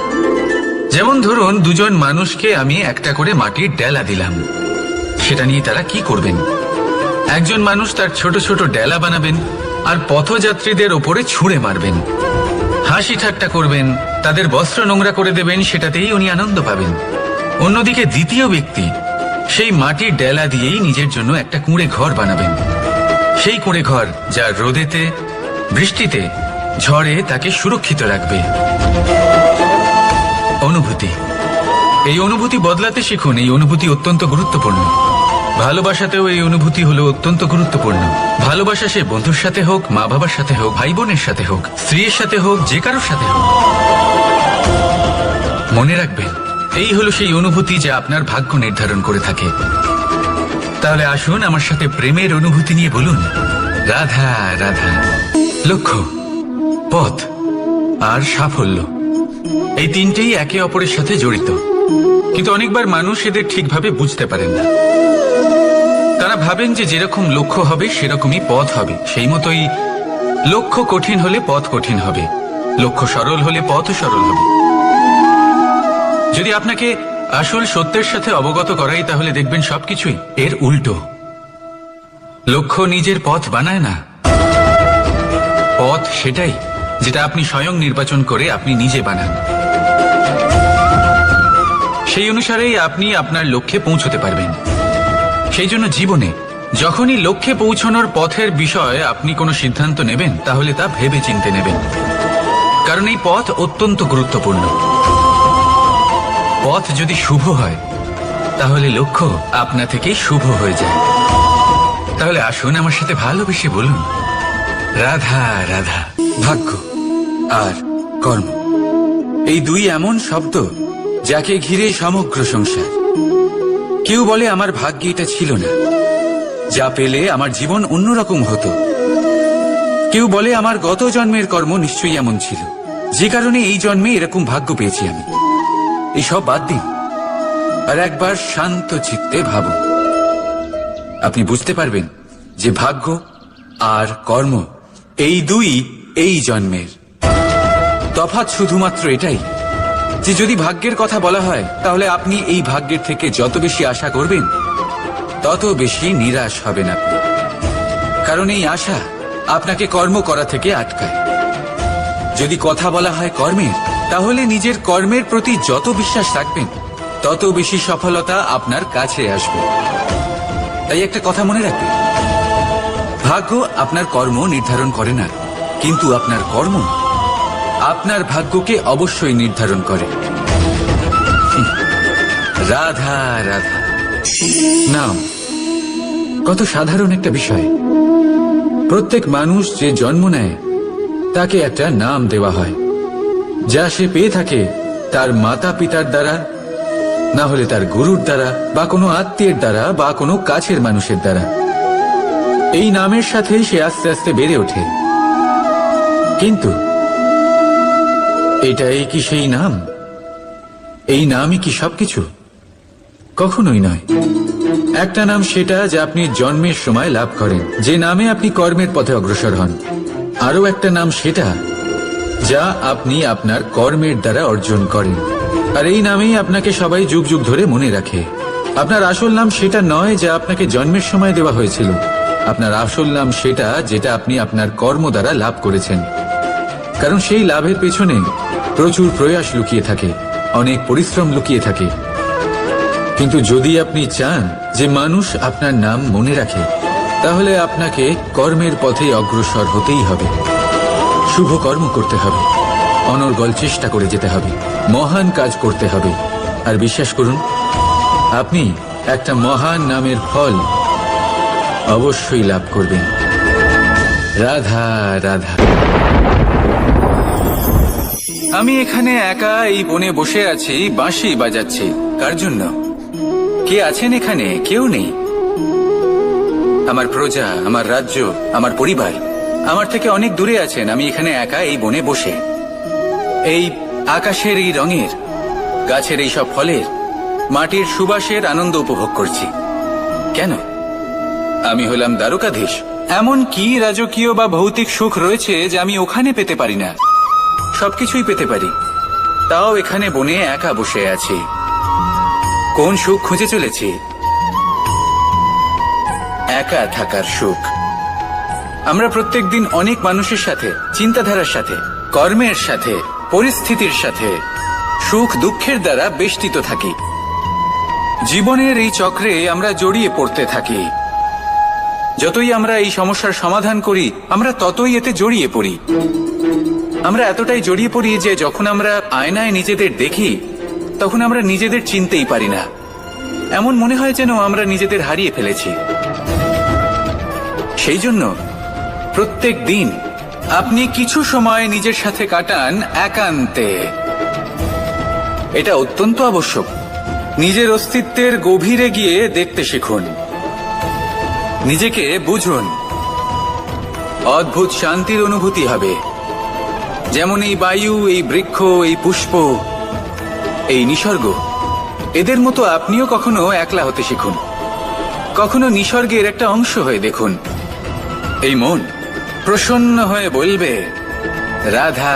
S1: যেমন ধরুন, দুজন মানুষকে আমি একটা করে মাটির ডেলা দিলাম, সেটা নিয়ে তারা কি করবেন? একজন মানুষ তার ছোট ছোট ডেলা বানাবেন আর পথযাত্রীদের ওপরে ছুঁড়ে মারবেন, হাসি ঠাট্টা করবেন, তাদের বস্ত্র নোংরা করে দেবেন, সেটাতেই উনি আনন্দ পাবেন। অন্যদিকে দ্বিতীয় ব্যক্তি সেই মাটির ডেলা দিয়েই নিজের জন্য একটা কুঁড়ে ঘর বানাবেন। সেই কুঁড়ে ঘর যা রোদেতে, বৃষ্টিতে, ঝড়ে তাকে সুরক্ষিত রাখবে। অনুভূতি, এই অনুভূতি বদলাতে শিখুন। এই অনুভূতি অত্যন্ত গুরুত্বপূর্ণ। ভালোবাসাতেও এই অনুভূতি হলো অত্যন্ত গুরুত্বপূর্ণ। ভালোবাসা সে বন্ধুর সাথে হোক, মা বাবার সাথে হোক, ভাই বোনের সাথে হোক, স্ত্রীর সাথে হোক, যে কারোর সাথে হোক। মনে রাখবেন, এই হলো সেই অনুভূতি যা আপনার ভাগ্য নির্ধারণ করে থাকে। তাহলে আসুন আমার সাথে প্রেমের অনুভূতি নিয়ে বলুন, রাধা রাধা। লক্ষ্য, পথ আর সাফল্য, এই তিনটেই একে অপরের সাথে জড়িত, কিন্তু অনেকবার মানুষ এদের ঠিকভাবে বুঝতে পারেন না। তারা ভাবেন যে যেরকম লক্ষ্য হবে সেরকমই পথ হবে, সেই মতোই লক্ষ্য কঠিন হলে পথ কঠিন হবে, লক্ষ্য সরল হলে পথও সরল হবে। যদি আপনাকে আসল সত্যের সাথে অবগত করাই, তাহলে দেখবেন সবকিছুই এর উল্টো। লক্ষ্য নিজের পথ বানায় না, পথ সেটাই যেটা আপনি স্বয়ং নির্বাচন করে আপনি নিজে বানান। সেই অনুসারেই আপনি আপনার লক্ষ্যে পৌঁছতে পারবেন। সেই জন্য জীবনে যখনই লক্ষ্যে পৌঁছানোর পথের বিষয়ে আপনি কোনো সিদ্ধান্ত নেবেন, তাহলে তা ভেবে চিন্তে নেবেন, কারণ এই পথ অত্যন্ত গুরুত্বপূর্ণ। পথ যদি শুভ হয়, তাহলে লক্ষ্য আপনা থেকেই শুভ হয়ে যায়। তাহলে আসুন আমার সাথে ভালোবেসে বলুন, রাধা রাধা। ভাগ্য আর কর্ম, এই দুই এমন শব্দ যাকে ঘিরে সমগ্র সংসার। কেউ বলে আমার ভাগ্যে এটা ছিল না, যা পেলে আমার জীবন অন্যরকম হতো। কেউ বলে আমার গত জন্মের কর্ম নিশ্চয়ই এমন ছিল, যে কারণে এই জন্মে এরকম ভাগ্য পেয়েছি আমি। এসব বাদ দিন আর একবার শান্ত চিত্তে ভাবুন। আপনি বুঝতে পারবেন যে ভাগ্য আর কর্ম এই দুই এই জন্মের। তফাৎ শুধুমাত্র এটাই যে যদি ভাগ্যের কথা বলা হয়, তাহলে আপনি এই ভাগ্যের থেকে যত বেশি আশা করবেন, তত বেশি নিরাশ হবেন আপনি, কারণ এই আশা আপনাকে কর্ম করা থেকে আটকায়। যদি কথা বলা হয় কর্মের, তাহলে নিজের কর্মের প্রতি যত বিশ্বাস রাখবেন, তত বেশি সফলতা আপনার কাছে আসবে। তাই একটা কথা মনে রাখবেন, ভাগ্য আপনার কর্ম নির্ধারণ করে না, কিন্তু আপনার কর্ম আপনার ভাগ্যকে অবশ্যই নির্ধারণ করে। রাধা রাধা। নাম কত সাধারণ একটা বিষয়। প্রত্যেক মানুষ যে জন্ম নেয়, তাকে একটা নাম দেওয়া হয়, যা সে পেয়ে থাকে তার মাতা পিতার দ্বারা, না হলে তার গুরুর দ্বারা, বা কোনো আত্মীয়ের দ্বারা, বা কোনো কাছের মানুষের দ্বারা। এই নামের সাথেই সে আস্তে আস্তে বেড়ে ওঠে। কিন্তু এটাই কি সেই নাম? এই নামই কি সবকিছু? কখনোই নয়। একটা নাম সেটা যা আপনি জন্মের সময় লাভ করেন, যে নামে আপনি কর্মের পথে অগ্রসর হন। আরও একটা নাম সেটা যা আপনি আপনার কর্মের দ্বারা অর্জন করেন, আর এই নামেই আপনাকে সবাই যুগ যুগ ধরে মনে রাখে। আপনার আসল নাম সেটা নয় যা আপনাকে জন্মের সময় দেওয়া হয়েছিল। আপনার আসল নাম সেটা যেটা আপনি আপনার কর্ম দ্বারা লাভ করেছেন, কারণ সেই লাভের পেছনে প্রচুর প্রয়াস লুকিয়ে থাকে, অনেক পরিশ্রম লুকিয়ে থাকে। কিন্তু যদি আপনি চান যে মানুষ আপনার নাম মনে রাখে, তাহলে আপনাকে কর্মের পথে অগ্রসর হতেই হবে। শুভ কর্ম করতে হবে, অনর্গল চেষ্টা করে যেতে হবে, মহান কাজ করতে হবে,
S3: আর বিশ্বাস করুন, আপনি একটা মহান নামের ফল অবশ্যই লাভ করবেন। রাধা রাধা। আমি এখানে একা এই বনে বসে আছি, বাঁশি বাজাচ্ছি। কার জন্য? কে আছেন এখানে? কেউ নেই। আমার প্রজা, আমার রাজ্য, আমার পরিবার আমার থেকে অনেক দূরে আছেন। আমি এখানে একা এই বনে বসে এই আকাশের এই রঙের, গাছের এই সব ফলের, মাটির সুবাসের আনন্দ উপভোগ করছি। কেন? আমি হলাম দ্বারকাধীশ। এমন কি রাজকীয় বা ভৌতিক সুখ রয়েছে যে আমি ওখানে পেতে পারি না? সবকিছুই পেতে পারি, তাও এখানে বনে একা বসে আছি। কোন সুখ খুঁজে চলেছি? একা থাকার সুখ। আমরা প্রত্যেকদিন অনেক মানুষের সাথে, চিন্তাধারার সাথে, কর্মের সাথে, পরিস্থিতির সাথে, সুখ দুঃখের দ্বারা বেষ্টিত থাকি। জীবনের এই চক্রে আমরা জড়িয়ে পড়তে থাকি। যতই আমরা এই সমস্যার সমাধান করি, আমরা ততই এতে জড়িয়ে পড়ি। আমরা এতটাই জড়িয়ে পড়ি যে যখন আমরা আয়নায় নিজেদের দেখি, তখন আমরা নিজেদের চিনতেই পারি না। এমন মনে হয় যেন আমরা নিজেদের হারিয়ে ফেলেছি। সেই জন্য প্রত্যেক দিন আপনি কিছু সময় নিজের সাথে কাটান একান্তে। এটা অত্যন্ত আবশ্যক। নিজের অস্তিত্বের গভীরে গিয়ে দেখতে শিখুন, নিজেকে বুঝুন। অদ্ভুত শান্তির অনুভূতি হবে। যেমন এই বায়ু, এই বৃক্ষ, এই পুষ্প, এই নিসর্গ, এদের মতো আপনিও কখনো একলা হতে শিখুন। কখনো নিসর্গের একটা অংশ হয়ে দেখুন। এই মন প্রসন্ন হয়ে বলবে রাধা।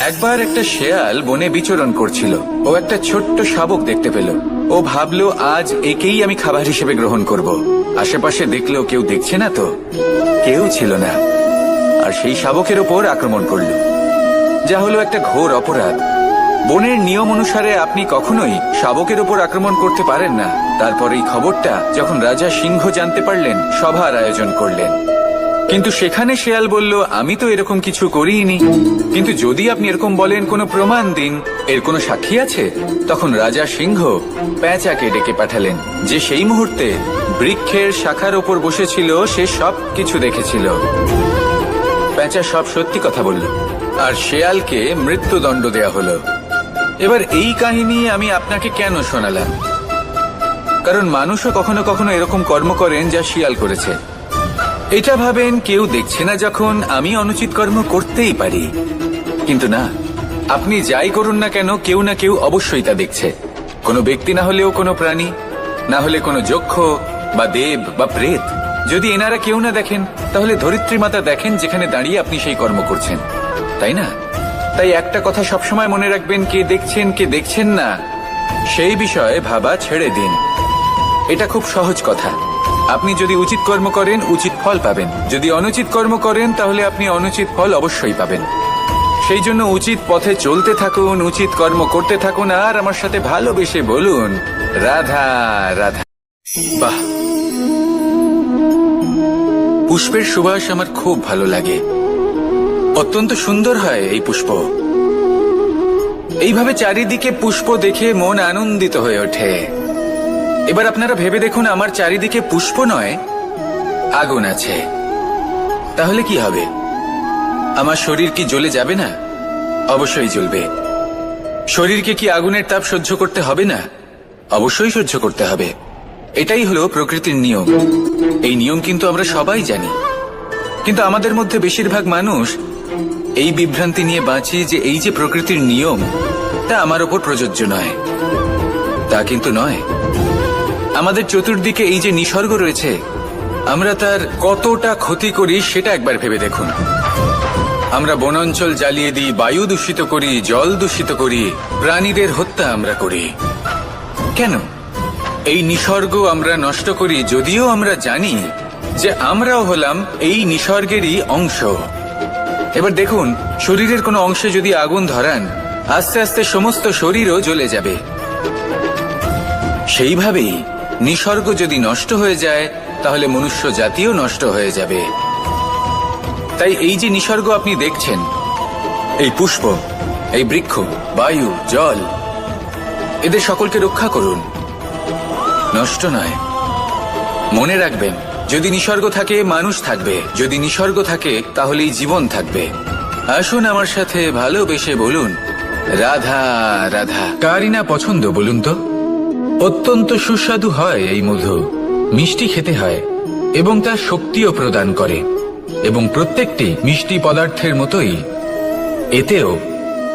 S3: একবার একটা শেয়াল বনে বিচরণ করছিল। ও একটা ছোট্ট শাবক দেখতে পেল। ও ভাবলো আজ একেই আমি খাবার হিসেবে গ্রহণ করব। আশেপাশে দেখলো কেউ দেখছে না তো, কেউ ছিল না। আর সেই শাবকের ওপর আক্রমণ করলো, যা হলো একটা ঘোর অপরাধ। বনের নিয়ম অনুসারে আপনি কখনোই শাবকের ওপর আক্রমণ করতে পারেন না। তারপর এই খবরটা যখন রাজা সিংহ জানতে পারলেন, সভার আয়োজন করলেন। কিন্তু সেখানে শেয়াল বলল, আমি তো এরকম কিছু করিনি। কিন্তু যদি আপনি এরকম বলেন, কোনো প্রমাণ দিন, এর কোনো সাক্ষী আছে? তখন রাজা সিংহ পেঁচাকে ডেকে পাঠালেন, যে সেই মুহূর্তে বৃক্ষের শাখার ওপর বসেছিল। সে সব কিছু দেখেছিল। পেঁচা সব সত্যি কথা বলল, আর শেয়ালকে মৃত্যুদণ্ড দেয়া হলো। এবার এই কাহিনী আমি আপনাকে কেন শোনালাম? কারণ মানুষও কখনো কখনো এরকম কর্ম করেন যা শিয়াল করেছে। এটা ভাবেন কেউ দেখছে না, যখন আমি অনুচিত কর্ম করতেই পারি। কিন্তু না, আপনি যাই করুন না কেন, কেউ না কেউ অবশ্যই তা দেখছে। কোনো ব্যক্তি না হলেও কোনো প্রাণী, না হলে কোনো যক্ষ বা দেব বা প্রেত। যদি এনারা কেউ না দেখেন, তাহলে ধরিত্রী মাতা দেখেন, যেখানে দাঁড়িয়ে আপনি সেই কর্ম করছেন, তাই না? তাই একটা কথা সবসময় মনে রাখবেন, কে দেখছেন কে দেখছেন না সেই বিষয়ে ভাবা ছেড়ে দিন। এটা খুব সহজ কথা। আপনি যদি উচিত কর্ম করেন, উচিত ফল পাবেন। যদি অনুচিত কর্ম করেন, তাহলে আপনি অনুচিত ফল অবশ্যই পাবেন। সেই জন্য উচিত পথে চলতে থাকুন, উচিত কর্ম করতে থাকুন, আর আমার সাথে ভালোবেসে বলুন রাধা রাধা। বাহ, পুষ্পের সুবাস আমার খুব ভালো লাগে। অত্যন্ত সুন্দর হয় এই পুষ্প। এইভাবে চারিদিকে পুষ্প দেখে মন আনন্দিত হয়ে ওঠে। এবার আপনারা ভেবে দেখুন, আমার চারিদিকে পুষ্প নয়, আগুন আছে। তাহলে কি হবে? আমার শরীর কি জ্বলে যাবে না? অবশ্যই জ্বলবে। শরীরকে কি আগুনের তাপ সহ্য করতে হবে না? অবশ্যই সহ্য করতে হবে। এটাই হলো প্রকৃতির নিয়ম। এই নিয়ম কিন্তু আমরা সবাই জানি, কিন্তু আমাদের মধ্যে বেশিরভাগ মানুষ এই বিভ্রান্তি নিয়ে বাঁচি যে এই যে প্রকৃতির নিয়ম, তা আমার ওপর প্রযোজ্য নয়। তা কিন্তু নয়। আমাদের চতুর্দিকে এই যে নিসর্গ রয়েছে, আমরা তার কতটা ক্ষতি করি সেটা একবার ভেবে দেখুন। আমরা বনাঞ্চল জ্বালিয়ে দিই, বায়ু দূষিত করি, জল দূষিত করি, প্রাণীদের হত্যা আমরা করি। কেন? এই নিসর্গ আমরা নষ্ট করি, যদিও আমরা জানি যে আমরাও হলাম এই নিসর্গেরই অংশ। এবার দেখুন, শরীরের কোনো অংশে যদি আগুন ধরান, আস্তে আস্তে সমস্ত শরীরও জ্বলে যাবে। সেইভাবেই নিসর্গ যদি নষ্ট হয়ে যায়, তাহলে মনুষ্য জাতিও নষ্ট হয়ে যাবে। তাই এই যে নিসর্গ আপনি দেখছেন, এই পুষ্প, এই বৃক্ষ, বায়ু, জল,
S1: এদের সকলকে রক্ষা করুন, নষ্ট নয়। মনে রাখবেন, যদি নিসর্গ থাকে মানুষ থাকবে, যদি নিসর্গ থাকে তাহলেই জীবন থাকবে। আসুন আমার সাথে ভালোবেসে বলুন, রাধা রাধা। কারই না পছন্দ বলুন তো? অত্যন্ত সুস্বাদু হয় এই মধু, মিষ্টি খেতে হয় এবং তা শক্তিও প্রদান করে, এবং প্রত্যেকটি মিষ্টি পদার্থের মতোই এতেও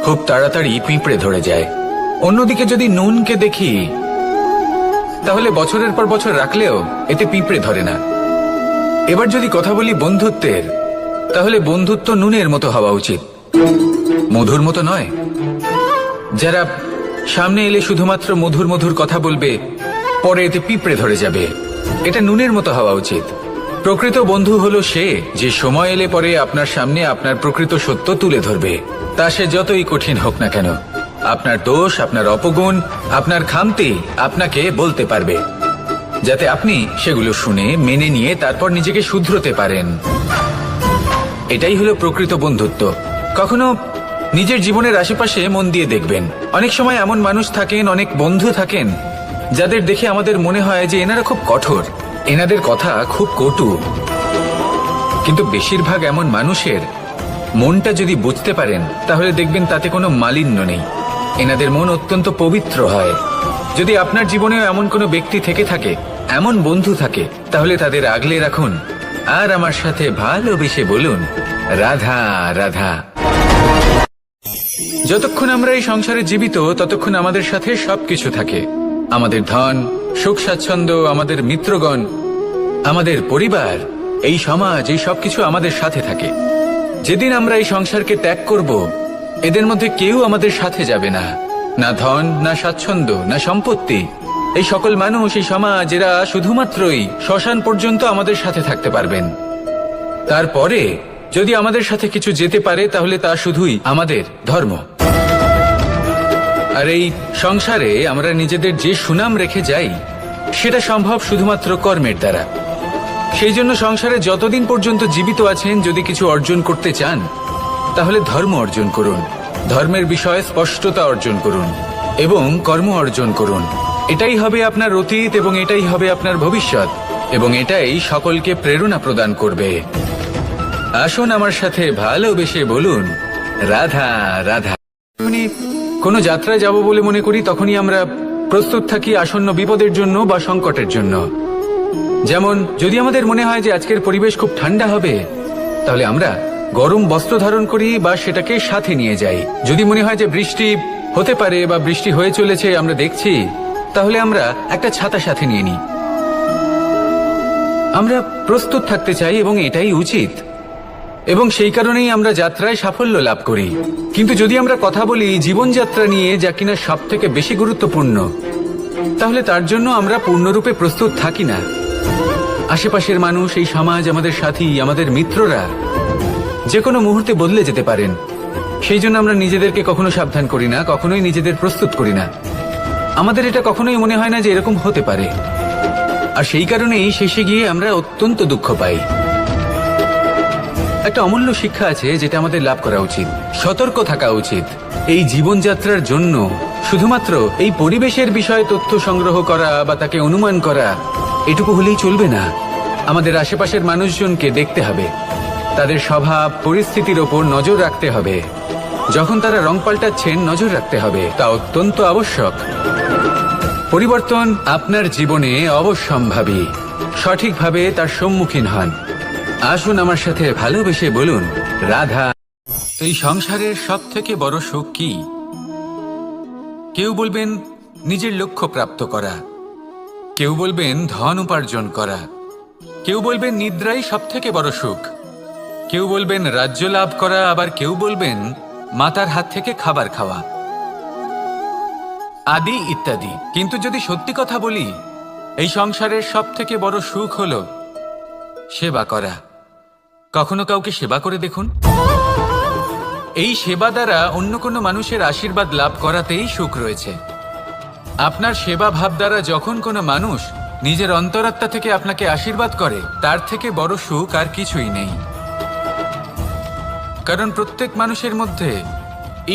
S1: খুব তাড়াতাড়ি পিঁপড়ে ধরে যায়। অন্যদিকে যদি নুনকে দেখি, তাহলে বছরের পর বছর রাখলেও এতে পিঁপড়ে ধরে না। এবার যদি কথা বলি বন্ধুত্বের, তাহলে বন্ধুত্ব নুনের মতো হওয়া উচিত, মধুর মতো নয়। যারা সামনে এলে শুধুমাত্র মধুর মধুর কথা বলবে, পরে এতে পিঁপড়ে ধরে যাবে, এটা নুনের মতো হওয়া উচিত। প্রকৃত বন্ধু হলো সে যে সময় এলে পরে আপনার সামনে আপনার প্রকৃত সত্য তুলে ধরবে, তা সে যতই কঠিন হোক না কেন। আপনার দোষ, আপনার অপগুণ, আপনার খামতি আপনাকে বলতে পারবে, যাতে আপনি সেগুলো শুনে মেনে নিয়ে তারপর নিজেকে শুধরোতে পারেন। এটাই হলো প্রকৃত বন্ধুত্ব। কখনো নিজের জীবনের আশেপাশে মন দিয়ে দেখবেন, অনেক সময় এমন মানুষ থাকেন, অনেক বন্ধু থাকেন, যাদের দেখে আমাদের মনে হয় যে এনারা খুব কঠোর, এনাদের কথা খুব কটু। কিন্তু বেশিরভাগ এমন মানুষের মনটা যদি বুঝতে পারেন, তাহলে দেখবেন তাতে কোনো মালিন্য নেই, এনাদের মন অত্যন্ত পবিত্র হয়। যদি আপনার জীবনেও এমন কোনো ব্যক্তি থেকে থাকে, এমন বন্ধু থাকে, তাহলে তাদের আগলে রাখুন আর আমার সাথে ভালোবেসে বলুন, রাধা রাধা। যতক্ষণ আমরা এই সংসারে জীবিত, ততক্ষণ আমাদের সাথে সবকিছু থাকে, আমাদের ধন, সুখ স্বাচ্ছন্দ্য, আমাদের মিত্রগণ, আমাদের পরিবার, এই সমাজ, এই সবকিছু আমাদের সাথে থাকে। যেদিন আমরা এই সংসারকে ত্যাগ করব, এদের মধ্যে কেউ আমাদের সাথে যাবে না, না ধন, না স্বাচ্ছন্দ্য, না সম্পত্তি। এই সকল মানুষ, এই সমাজ, এরা শুধুমাত্রই শ্মশান পর্যন্ত আমাদের সাথে থাকতে পারবেন। তারপরে যদি আমাদের সাথে কিছু যেতে পারে, তাহলে তা শুধুই আমাদের ধর্ম। আর এই সংসারে আমরা নিজেদের যে সুনাম রেখে যাই, সেটা সম্ভব শুধুমাত্র কর্মের দ্বারা। সেই জন্য সংসারে যতদিন পর্যন্ত জীবিত আছেন, যদি কিছু অর্জন করতে চান, তাহলে ধর্ম অর্জন করুন, ধর্মের বিষয়ে স্পষ্টতা অর্জন করুন এবং কর্ম অর্জন করুন। এটাই হবে আপনার অতীত এবং এটাই হবে আপনার ভবিষ্যৎ, এবং এটাই সকলকে প্রেরণা প্রদান করবে। আসুন আমার সাথে ভালোবেসে বলুন, রাধা রাধা। কোনো যাত্রায় যাব বলে মনে করি, তখনই আমরা প্রস্তুত থাকি আসন্ন বিপদের জন্য বা সংকটের জন্য। যেমন যদি আমাদের মনে হয় যে আজকের পরিবেশ খুব ঠান্ডা হবে, তাহলে আমরা গরম বস্ত্র ধারণ করি বা সেটাকে সাথে নিয়ে যাই। যদি মনে হয় যে বৃষ্টি হতে পারে বা বৃষ্টি হয়ে চলেছে, আমরা দেখছি, তাহলে আমরা একটা ছাতা সাথে নিয়ে নিই। আমরা প্রস্তুত থাকতে চাই এবং এটাই উচিত, এবং সেই কারণেই আমরা যাত্রায় সাফল্য লাভ করি। কিন্তু যদি আমরা কথা বলি জীবনযাত্রা নিয়ে, যা কিনা সব থেকে বেশি গুরুত্বপূর্ণ, তাহলে তার জন্য আমরা পূর্ণরূপে প্রস্তুত থাকি না। আশেপাশের মানুষ, এই সমাজ, আমাদের সাথী, আমাদের মিত্ররা যে কোনো মুহূর্তে বদলে যেতে পারেন। সেই জন্য আমরা নিজেদেরকে কখনো সাবধান করি না, কখনোই নিজেদের প্রস্তুত করি না। আমাদের এটা কখনোই মনে হয় না যে এরকম হতে পারে, আর সেই কারণেই শেষে গিয়ে আমরা অত্যন্ত দুঃখ পাই। একটা অমূল্য শিক্ষা আছে যেটা আমাদের লাভ করা উচিত, সতর্ক থাকা উচিত। এই জীবনযাত্রার জন্য শুধুমাত্র এই পরিবেশের বিষয়ে তথ্য সংগ্রহ করা বা তাকে অনুমান করা, এটুকু হলেই চলবে না। আমাদের আশেপাশের মানুষজনকে দেখতে হবে, তাদের স্বভাব, পরিস্থিতির ওপর নজর রাখতে হবে। যখন তারা রং পাল্টাচ্ছেন, নজর রাখতে হবে, তা অত্যন্ত আবশ্যক। পরিবর্তন আপনার জীবনে অবশ্যম্ভাবী, সঠিকভাবে তার সম্মুখীন হন। আসুন আমার সাথে ভালোবেসে বলুন, রাধা। এই সংসারের সব থেকে বড় সুখ কি? কেউ বলবেন নিজের লক্ষ্য প্রাপ্ত করা, কেউ বলবেন ধন উপার্জন করা, কেউ বলবেন নিদ্রাই সব থেকে বড় সুখ, কেউ বলবেন রাজ্য লাভ করা, আবার কেউ বলবেন মাতার হাত থেকে খাবার খাওয়া, আদি ইত্যাদি। কিন্তু যদি সত্যি কথা বলি, এই সংসারের সব থেকে বড় সুখ হলো সেবা করা। কখনো কাউকে সেবা করে দেখুন। এই সেবা দ্বারা অন্য কোনো মানুষের আশীর্বাদ লাভ করাতেই সুখ রয়েছে। আপনার সেবা ভাব দ্বারা যখন কোনো মানুষ নিজের অন্তরাত্মা থেকে আপনাকে আশীর্বাদ করে, তার থেকে বড় সুখ আর কিছুই নেই। কারণ প্রত্যেক মানুষের মধ্যে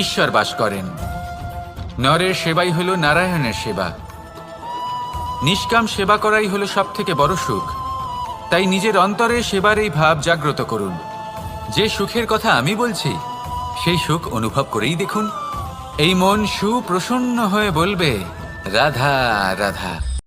S1: ঈশ্বর বাস করেন।
S3: নরের সেবাই হলো নারায়ণের সেবা। নিষ্কাম সেবা করাই হলো সব থেকে বড় সুখ। তাই নিজের অন্তরে সেবার এই ভাব জাগ্রত করুন। যে সুখের কথা আমি বলছি সেই সুখ অনুভব করেই দেখুন। এই মন সুপ্রসন্ন হয়ে বলবে, রাধা রাধা।